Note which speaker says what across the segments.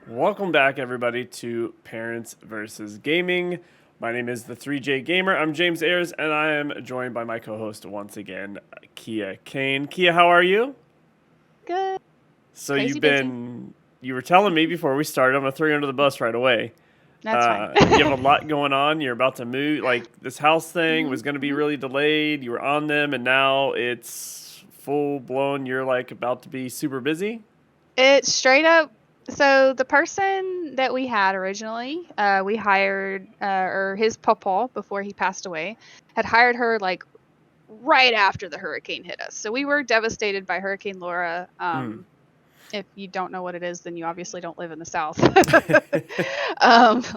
Speaker 1: Welcome back, everybody, to Parents versus Gaming. My name is the 3J Gamer. I'm James Ayers, and I am joined by my co-host once again, Kia Kane. Kia, how are you?
Speaker 2: Good.
Speaker 1: So
Speaker 2: Crazy
Speaker 1: you were telling me before we started, I'm going to throw you under the bus right away.
Speaker 2: That's fine.
Speaker 1: You have a lot going on. You're about to move. Like, this house thing was going to be really delayed. You were on them, and now it's full-blown. You're, like, about to be super busy?
Speaker 2: It's straight up. So the person that we had originally, we hired, or his papa before he passed away, had hired her like right after the hurricane hit us. So we were devastated by Hurricane Laura. If you don't know what it is, then you obviously don't live in the South.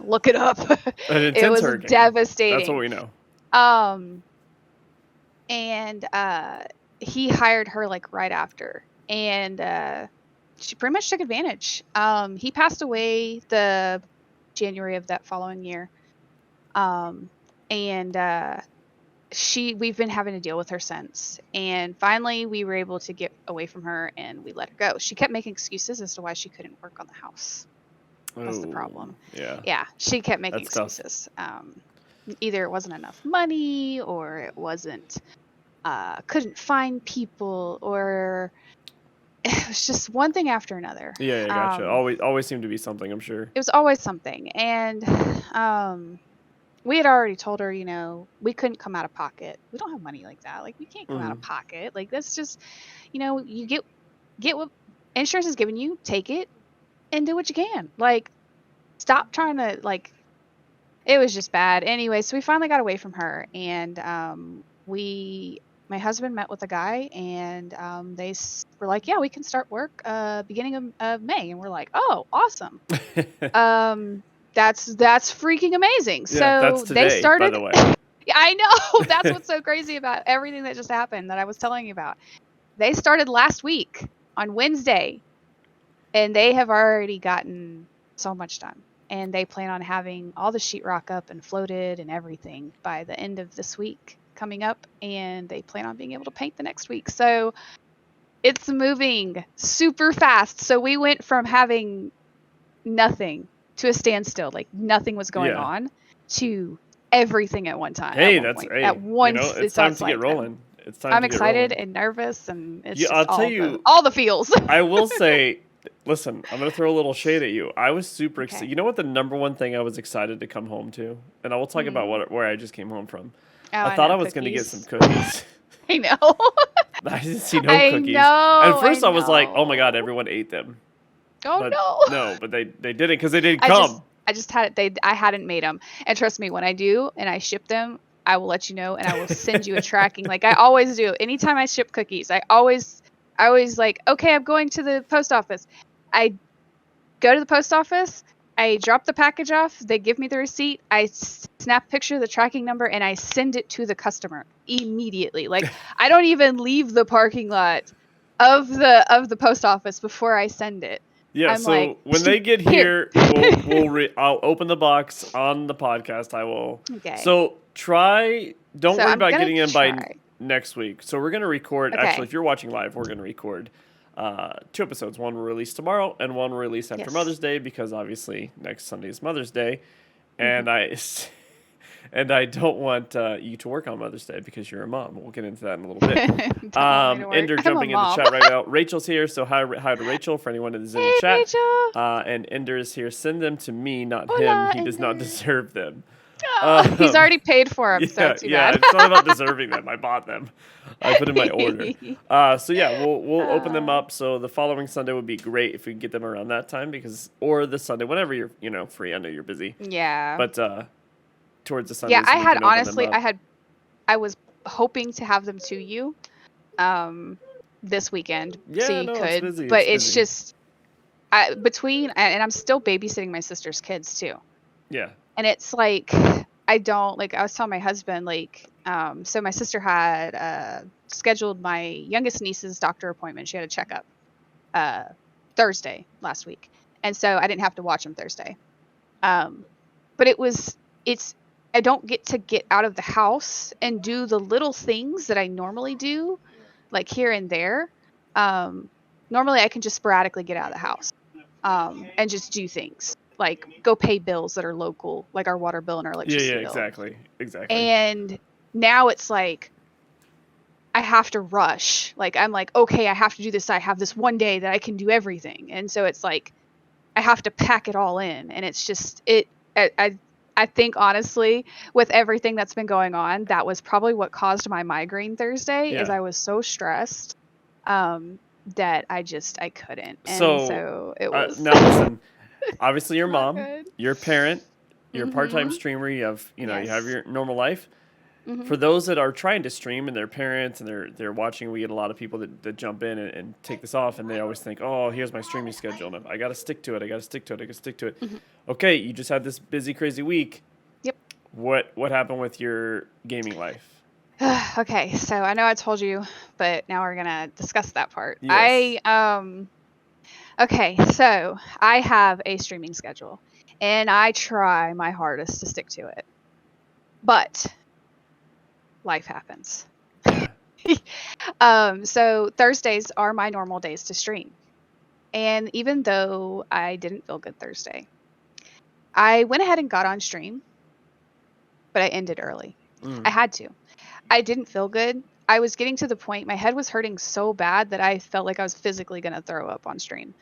Speaker 2: Look it up.
Speaker 1: An intense
Speaker 2: It was
Speaker 1: hurricane.
Speaker 2: devastating.
Speaker 1: That's what we know.
Speaker 2: And he hired her like right after, and she pretty much took advantage. He passed away the January of that following year, and we've been having to deal with her since. And finally, we were able to get away from her, and we let her go. She kept making excuses as to why she couldn't work on the house. That's the problem.
Speaker 1: Yeah,
Speaker 2: she kept making excuses. Either it wasn't enough money, or it wasn't couldn't find people, or it was just one thing after another.
Speaker 1: Yeah, gotcha. Always seemed to be something, I'm sure.
Speaker 2: It was always something. And we had already told her, we couldn't come out of pocket. We don't have money like that. Like, we can't come out of pocket. Like, that's just, you get what insurance is giving you, take it, and do what you can. Like, stop trying to, like, it was just bad. Anyway, so we finally got away from her, and my husband met with a guy, and they were like, yeah, we can start work beginning of May. And we're like, oh, awesome. That's freaking amazing.
Speaker 1: Yeah,
Speaker 2: so
Speaker 1: that's today,
Speaker 2: they started,
Speaker 1: by the way.
Speaker 2: I know. That's what's so crazy about everything that just happened that I was telling you about. They started last week on Wednesday, and they have already gotten so much done. And they plan on having all the sheetrock up and floated and everything by the end of this week coming up, and they plan on being able to paint the next week. So it's moving super fast. So we went from having nothing to a standstill, like nothing was going on, to everything at one time.
Speaker 1: Hey,
Speaker 2: at once.
Speaker 1: It's time to get rolling. It's time.
Speaker 2: I'm excited and nervous, and it's just
Speaker 1: I'll tell you
Speaker 2: all the feels.
Speaker 1: I will say, listen, I'm gonna throw a little shade at you. I was super excited. You know what the number one thing I was excited to come home to, and I will talk about where I just came home from. I thought I was going to get some cookies.
Speaker 2: I know.
Speaker 1: I didn't see no cookies. At first I was like, oh my God, everyone ate them.
Speaker 2: Oh,
Speaker 1: but
Speaker 2: no.
Speaker 1: No, but they didn't, because they didn't come.
Speaker 2: I just had it. I hadn't made them. And trust me, when I do and I ship them, I will let you know, and I will send you a tracking. Like I always do. Anytime I ship cookies, I always like, okay, I'm going to the post office. I go to the post office. I drop the package off. They give me the receipt. I snap a picture of the tracking number, and I send it to the customer immediately. Like, I don't even leave the parking lot of the post office before I send it.
Speaker 1: Yeah.
Speaker 2: I'm
Speaker 1: so
Speaker 2: like,
Speaker 1: when they get here, I'll open the box on the podcast. I will.
Speaker 2: Okay.
Speaker 1: So don't worry about getting in by next week. So we're gonna record. Okay. Actually, if you're watching live, we're gonna record 2 episodes. One will release tomorrow, and one will release after Mother's Day, because obviously next Sunday is Mother's Day, and I don't want you to work on Mother's Day because you're a mom. We'll get into that in a little bit. Ender jumping in the chat right now. Rachel's here, so hi to Rachel for anyone that is in the chat.
Speaker 2: Rachel.
Speaker 1: And Ender is here. Send them to me, not him. He does not deserve them.
Speaker 2: He's already paid for them, so too bad.
Speaker 1: It's not about deserving them. I bought them. I put in my order. So yeah, we'll open them up. So the following Sunday would be great if we could get them around that time, or the Sunday, whenever you're free. I know you're busy.
Speaker 2: Yeah.
Speaker 1: But towards the Sunday.
Speaker 2: Yeah, I was hoping to have them to you this weekend, so you could.
Speaker 1: It's busy.
Speaker 2: But it's just and I'm still babysitting my sister's kids too.
Speaker 1: Yeah.
Speaker 2: And it's like, I was telling my husband, so my sister had scheduled my youngest niece's doctor appointment. She had a checkup Thursday last week. And so I didn't have to watch them Thursday. But I don't get to get out of the house and do the little things that I normally do, like here and there. Normally I can just sporadically get out of the house. and just do things like go pay bills that are local, like our water bill and our electricity bill.
Speaker 1: Exactly.
Speaker 2: And now it's like I have to rush. Like I'm like, okay, I have to do this. I have this one day that I can do everything, and so it's like I have to pack it all in, and it's just I think honestly, with everything that's been going on, that was probably what caused my migraine Thursday. Is I was so stressed that I couldn't, and so it was.
Speaker 1: Now listen, obviously your mom,
Speaker 2: good.
Speaker 1: your parent, you're a part-time streamer. You have you have your normal life. For those that are trying to stream and their parents and they're watching, we get a lot of people that jump in and take this off, and they always think, oh, here's my streaming schedule, and I got to stick to it. Okay, you just had this busy, crazy week.
Speaker 2: Yep.
Speaker 1: What happened with your gaming life?
Speaker 2: Okay, so I know I told you, but now we're gonna discuss that part.
Speaker 1: Yes.
Speaker 2: Okay, so I have a streaming schedule, and I try my hardest to stick to it, but life happens. So Thursdays are my normal days to stream. And even though I didn't feel good Thursday, I went ahead and got on stream, but I ended early. I had to. I didn't feel good. I was getting to the point, my head was hurting so bad that I felt like I was physically going to throw up on stream.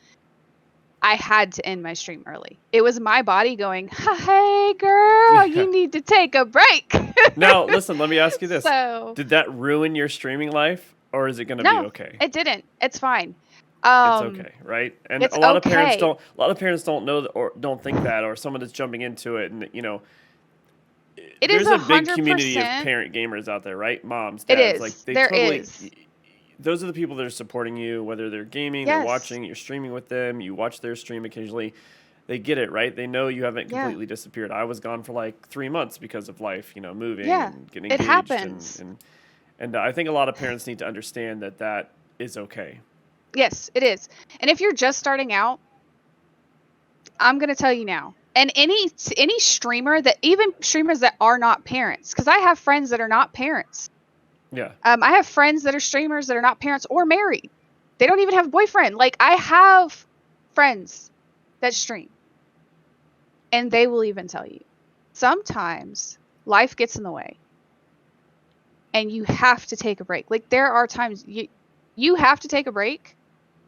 Speaker 2: I had to end my stream early. It was my body going, hey, girl, you need to take a break.
Speaker 1: Now, listen, let me ask you this.
Speaker 2: So,
Speaker 1: did that ruin your streaming life, or is it going to be okay?
Speaker 2: It didn't. It's fine.
Speaker 1: It's okay, right? And a lot of parents don't know or don't think that, or someone that's jumping into it, and there's a big community of parent gamers out there, right? Moms, dads,
Speaker 2: it is.
Speaker 1: like
Speaker 2: There is.
Speaker 1: Those are the people that are supporting you, whether they're gaming, they're watching, you're streaming with them, you watch their stream occasionally. They get it, right? They know you haven't completely disappeared. I was gone for like 3 months because of life, moving and getting engaged.
Speaker 2: It happens.
Speaker 1: And I think a lot of parents need to understand that is okay.
Speaker 2: Yes, it is. And if you're just starting out, I'm going to tell you now. And any streamer even streamers that are not parents, because I have friends that are not parents.
Speaker 1: Yeah.
Speaker 2: I have friends that are streamers that are not parents or married. They don't even have a boyfriend. Like, I have friends that stream. And they will even tell you. Sometimes life gets in the way. And you have to take a break. Like, there are times you have to take a break.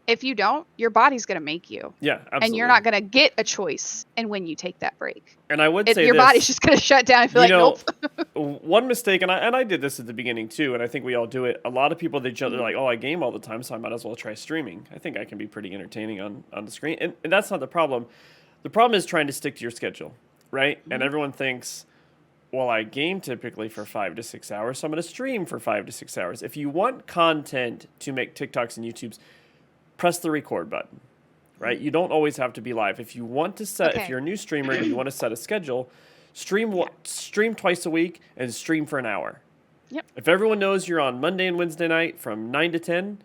Speaker 2: If you don't, your body's going to make you.
Speaker 1: Yeah, absolutely.
Speaker 2: And you're not going to get a choice in when you take that break.
Speaker 1: And I would say
Speaker 2: your body's just going to shut down and feel like, nope.
Speaker 1: One mistake, and I did this at the beginning too, and I think we all do it. A lot of people, they're like, oh, I game all the time, so I might as well try streaming. I think I can be pretty entertaining on the screen. And that's not the problem. The problem is trying to stick to your schedule, right? And everyone thinks, well, I game typically for 5 to 6 hours, so I'm going to stream for 5 to 6 hours. If you want content to make TikToks and YouTubes, press the record button, right? You don't always have to be live. If you want to if you're a new streamer and you want to set a schedule, stream twice a week and stream for an hour.
Speaker 2: Yep.
Speaker 1: If everyone knows you're on Monday and Wednesday night from 9 to 10,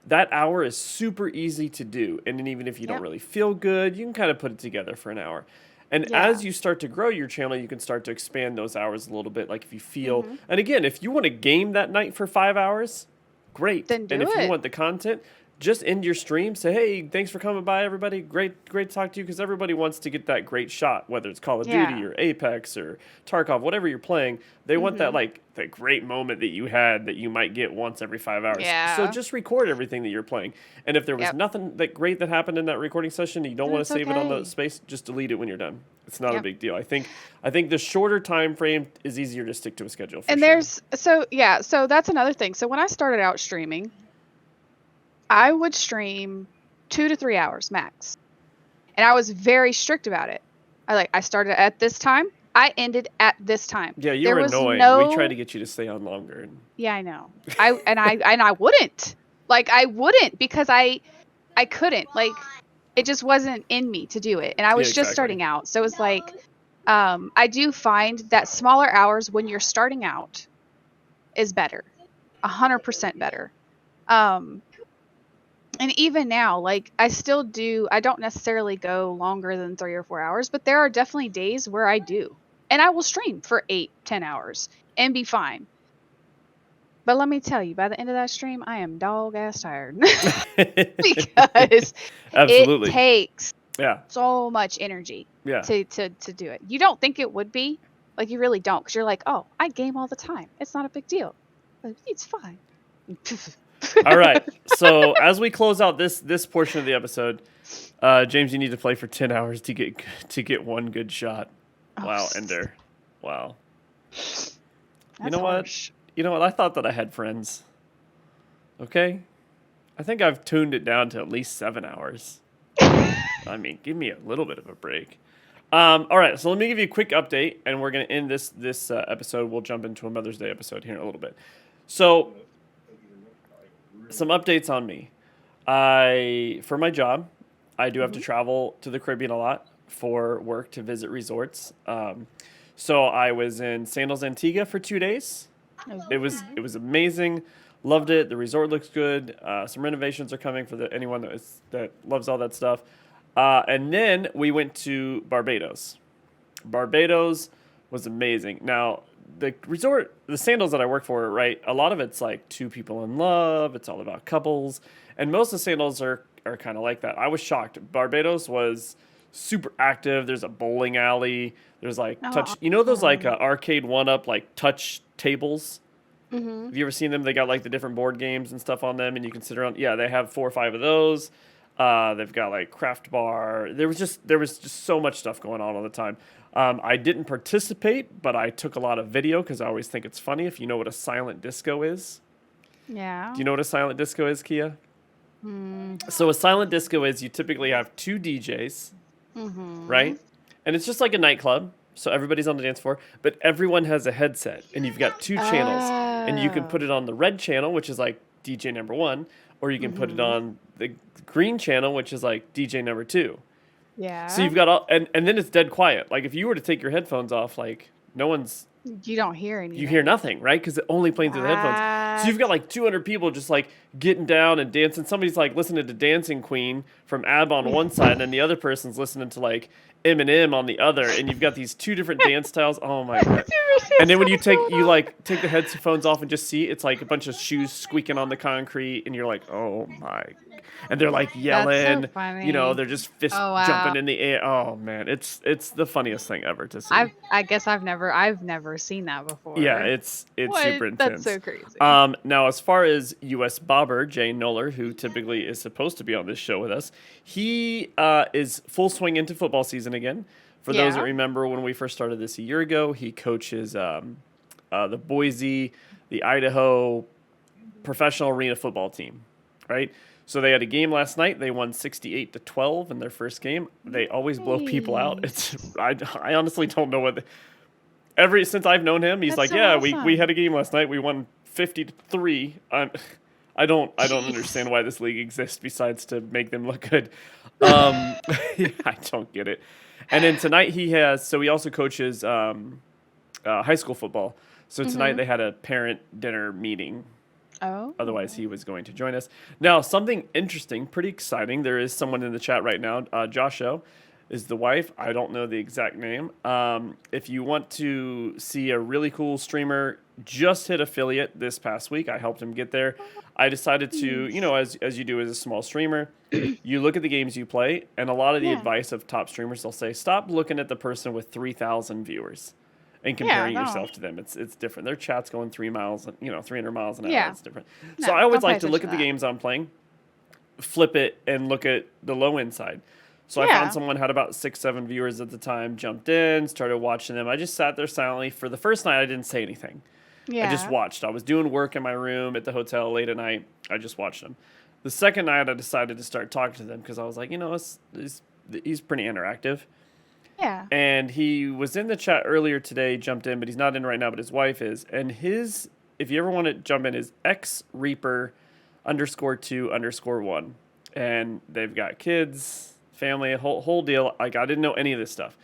Speaker 1: that hour is super easy to do. And then even if you don't really feel good, you can kind of put it together for an hour. And as you start to grow your channel, you can start to expand those hours a little bit. Like if you feel, and again, if you want to game that night for 5 hours, great.
Speaker 2: Then do
Speaker 1: and if
Speaker 2: it.
Speaker 1: you want the content, just end your stream. Say, hey, thanks for coming by, everybody. Great to talk to you, because everybody wants to get that great shot, whether it's Call of Duty or Apex or Tarkov, whatever you're playing. They want that that great moment that you had that you might get once every 5 hours.
Speaker 2: Yeah.
Speaker 1: So just record everything that you're playing. And if there was nothing that great that happened in that recording session, and you don't want to save it on the space, just delete it when you're done. It's not a big deal. I think the shorter time frame is easier to stick to a schedule.
Speaker 2: So that's another thing. So when I started out streaming, I would stream 2 to 3 hours max. And I was very strict about it. I started at this time. I ended at this time.
Speaker 1: Yeah, you were annoying. We tried to get you to stay on longer.
Speaker 2: Yeah, I know. I wouldn't. I wouldn't, because I couldn't. It just wasn't in me to do it. And I was just starting out. So it was I do find that smaller hours when you're starting out is better. 100% better. And even now, I still do, I don't necessarily go longer than 3 or 4 hours, but there are definitely days where I do. And I will stream for 8-10 hours and be fine. But let me tell you, by the end of that stream, I am dog ass tired. Because
Speaker 1: Absolutely.
Speaker 2: it takes so much energy to do it. You don't think it would be. Like, you really don't, because you're like, oh, I game all the time. It's not a big deal. Like, it's fine.
Speaker 1: All right. So as we close out this portion of the episode, James, you need to play for 10 hours to get one good shot. Wow, Ender. Wow. You know what? You know what? I thought that I had friends. Okay? I think I've tuned it down to at least 7 hours. I mean, give me a little bit of a break. All right, so let me give you a quick update, and we're going to end this episode. We'll jump into a Mother's Day episode here in a little bit. So, some updates on me. For my job, I do have to travel to the Caribbean a lot for work to visit resorts. So I was in Sandals, Antigua for 2 days. It was amazing. Loved it. The resort looks good. Some renovations are coming for anyone that loves all that stuff. And then we went to Barbados. Barbados was amazing. Now, the resort, the Sandals that I work for, right, a lot of it's like two people in love. It's all about couples. And most of the Sandals are kind of like that. I was shocked. Barbados was super active. There's a bowling alley. There's like touch, those like arcade one-up like touch tables? Mm-hmm. Have you ever seen them? They got like the different board games and stuff on them, and you can sit around. Yeah, they have 4 or 5 of those. They've got like craft bar. There was just so much stuff going on all the time. I didn't participate, but I took a lot of video because I always think it's funny if you know what a silent disco is.
Speaker 2: Yeah.
Speaker 1: Do you know what a silent disco is, Kia? So a silent disco is you typically have 2 DJs, right? And it's just like a nightclub. So everybody's on the dance floor, but everyone has a headset, and you've got 2 channels, and you can put it on the red channel, which is like DJ number 1, or you can put it on the green channel, which is like DJ number 2.
Speaker 2: Yeah.
Speaker 1: So you've got all, and then it's dead quiet. Like if you were to take your headphones off, like no one's.
Speaker 2: You don't hear anything.
Speaker 1: You hear nothing, right? Because it's only playing through the headphones. So you've got like 200 people just like getting down and dancing. Somebody's like listening to Dancing Queen from ABBA on one side, and then the other person's listening to like Eminem on the other, and you've got these 2 different dance styles. Oh my god! And then when you take the headphones off and just see it's like a bunch of shoes squeaking on the concrete, and you're like, oh my! And they're like yelling,
Speaker 2: That's so funny.
Speaker 1: They're just fist jumping in the air. Oh man, it's the funniest thing ever to see.
Speaker 2: I guess I've never seen that before.
Speaker 1: Yeah, it's super intense.
Speaker 2: That's so crazy.
Speaker 1: Now as far as U.S. Bobber Jay Noller, who typically is supposed to be on this show with us, he is full swing into football season again. For those that remember when we first started this a year ago, he coaches the Boise, the Idaho professional arena football team, right? So they had a game last night. They won 68-12 in their first game. They always blow people out. I honestly don't know what. Since I've known him, he's awesome. we had a game last night. We won 50-3. I don't understand why this league exists besides to make them look good. I don't get it. And then tonight he also coaches high school football. So tonight they had a parent dinner meeting.
Speaker 2: Oh.
Speaker 1: Otherwise, he was going to join us. Now, something interesting, pretty exciting. There is someone in the chat right now. Josho is the wife. I don't know the exact name. If you want to see a really cool streamer, just hit affiliate this past week. I helped him get there. I decided to, as you do as a small streamer, you look at the games you play, and a lot of the advice of top streamers, they'll say, stop looking at the person with 3,000 viewers and comparing yourself to them. It's different. Their chat's going 300 miles an hour.
Speaker 2: Yeah.
Speaker 1: It's different. So I always like to look at the games I'm playing, flip it, and look at the low end side. So I found someone had about 6-7 viewers at the time, jumped in, started watching them. I just sat there silently. For the first night, I didn't say anything. Yeah. I just watched. I was doing work in my room at the hotel late at night. I just watched them. The second night, I decided to start talking to them because I was like, he's pretty interactive.
Speaker 2: Yeah.
Speaker 1: And he was in the chat earlier today, jumped in, but he's not in right now, but his wife is. And if you ever want to jump in, is xreaper_2_1. And they've got kids, family, a whole deal. Like, I didn't know any of this stuff.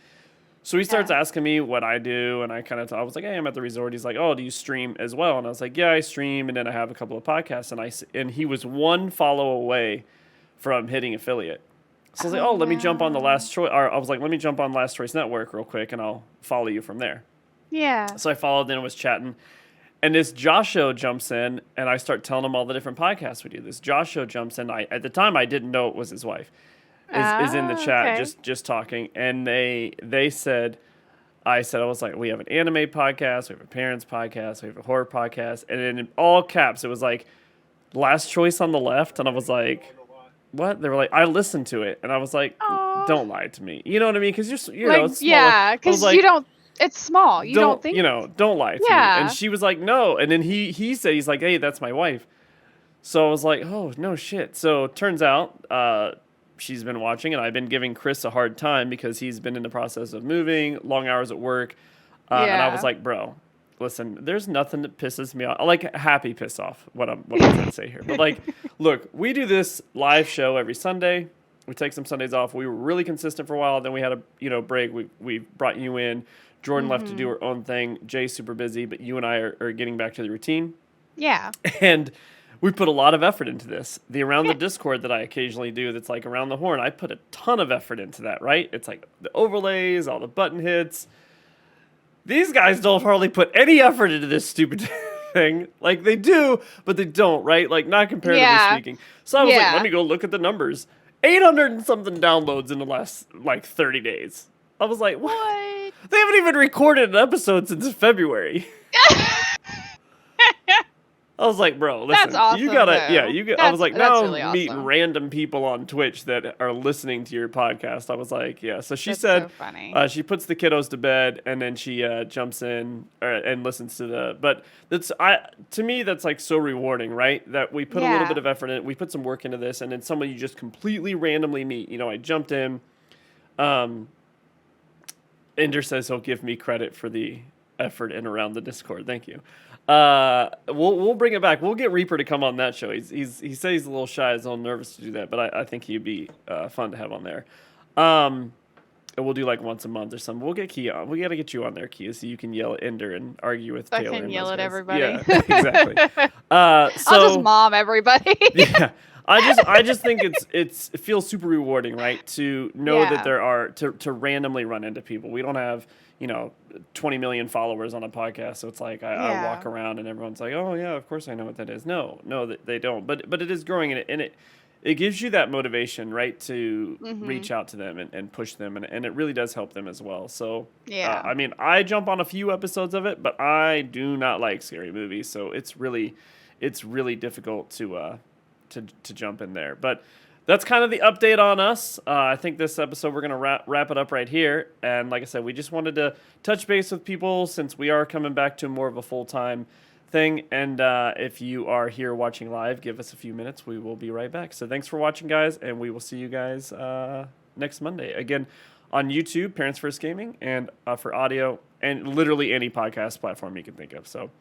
Speaker 1: So he starts asking me what I do, and I was like, hey, I'm at the resort. He's like, oh, do you stream as well? And I was like, yeah, I stream, and then I have a couple of podcasts. And he was 1 follow away from hitting affiliate. So I was like, let me jump on the Last Choice. Or I was like, let me jump on Last Choice Network real quick, and I'll follow you from there.
Speaker 2: Yeah.
Speaker 1: So I followed, then was chatting. And this Josho jumps in, and I start telling him all the different podcasts we do. This Josho jumps in. At the time, I didn't know it was his wife. is in the chat
Speaker 2: okay.
Speaker 1: just talking, and they said, I was like, we have an anime podcast, we have a parents podcast, we have a horror podcast, and then in all caps it was like last choice on the left, and I was like, what? They were like, I listened to it, and I was like,
Speaker 2: Aww.
Speaker 1: don't lie to me, you know what I mean? Because it's small.
Speaker 2: Yeah, because
Speaker 1: like,
Speaker 2: you don't. It's small. You don't think.
Speaker 1: Don't lie to me. And she was like, no, and then he said, he's like, hey, that's my wife. So I was like, oh no shit. So it turns out she's been watching, and I've been giving Chris a hard time because he's been in the process of moving, long hours at work, and I was like, bro, listen, there's nothing that pisses me off. I like happy piss off, what I'm trying to say here. But like, look, we do this live show every Sunday. We take some Sundays off. We were really consistent for a while. Then we had a break. We brought you in. Jordan left to do her own thing. Jay's super busy, but you and I are getting back to the routine.
Speaker 2: Yeah.
Speaker 1: And we put a lot of effort into this. The Around the Discord that I occasionally do that's like Around the Horn, I put a ton of effort into that, right? It's like the overlays, all the button hits. These guys don't hardly put any effort into this stupid thing. Like they do, but they don't, right? Like not comparatively speaking. So I was like, let me go look at the numbers. 800 and something downloads in the last like 30 days. I was like, what? They haven't even recorded an episode since February. I was like, bro, listen,
Speaker 2: that's awesome,
Speaker 1: you gotta,
Speaker 2: though.
Speaker 1: I was like, now
Speaker 2: really
Speaker 1: I'm meeting
Speaker 2: awesome.
Speaker 1: random people on Twitch that are listening to your podcast. I was like, yeah. So she
Speaker 2: that's
Speaker 1: said,
Speaker 2: so funny.
Speaker 1: She puts the kiddos to bed and then she jumps in and listens to but to me, that's like so rewarding, right? That we put a little bit of effort in it. We put some work into this, and then someone you just completely randomly meet. I jumped in. Ender says he'll give me credit for the effort in Around the Discord. Thank you. We'll bring it back. We'll get Reaper to come on that show. He says he's a little shy, he's a little nervous to do that, but I think he'd be fun to have on there. And we'll do like once a month or something. We'll get Kia on. We got to get you on there, Kia, so you can yell at Ender and argue with Taylor.
Speaker 2: I can yell at everybody.
Speaker 1: Yeah, exactly.
Speaker 2: I'll just mom everybody.
Speaker 1: Yeah. I just think it feels super rewarding, right? To know that there are to randomly run into people. We don't have 20 million followers on a podcast, so it's like I walk around and everyone's like, oh yeah, of course I know what that is. No, they don't. But it is growing, and it gives you that motivation, right, to reach out to them and push them, and it really does help them as well. So I mean, I jump on a few episodes of it, but I do not like scary movies, so it's really difficult to jump in there. But that's kind of the update on us. I think this episode we're going to wrap it up right here. And like I said, we just wanted to touch base with people since we are coming back to more of a full-time thing. And if you are here watching live, give us a few minutes. We will be right back. So thanks for watching, guys, and we will see you guys next Monday. Again, on YouTube, Parents First Gaming, and for audio, and literally any podcast platform you can think of. So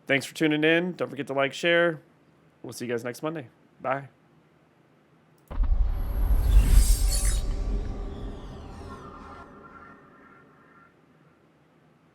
Speaker 1: thanks for tuning in. Don't forget to like, share. We'll see you guys next Monday. Bye.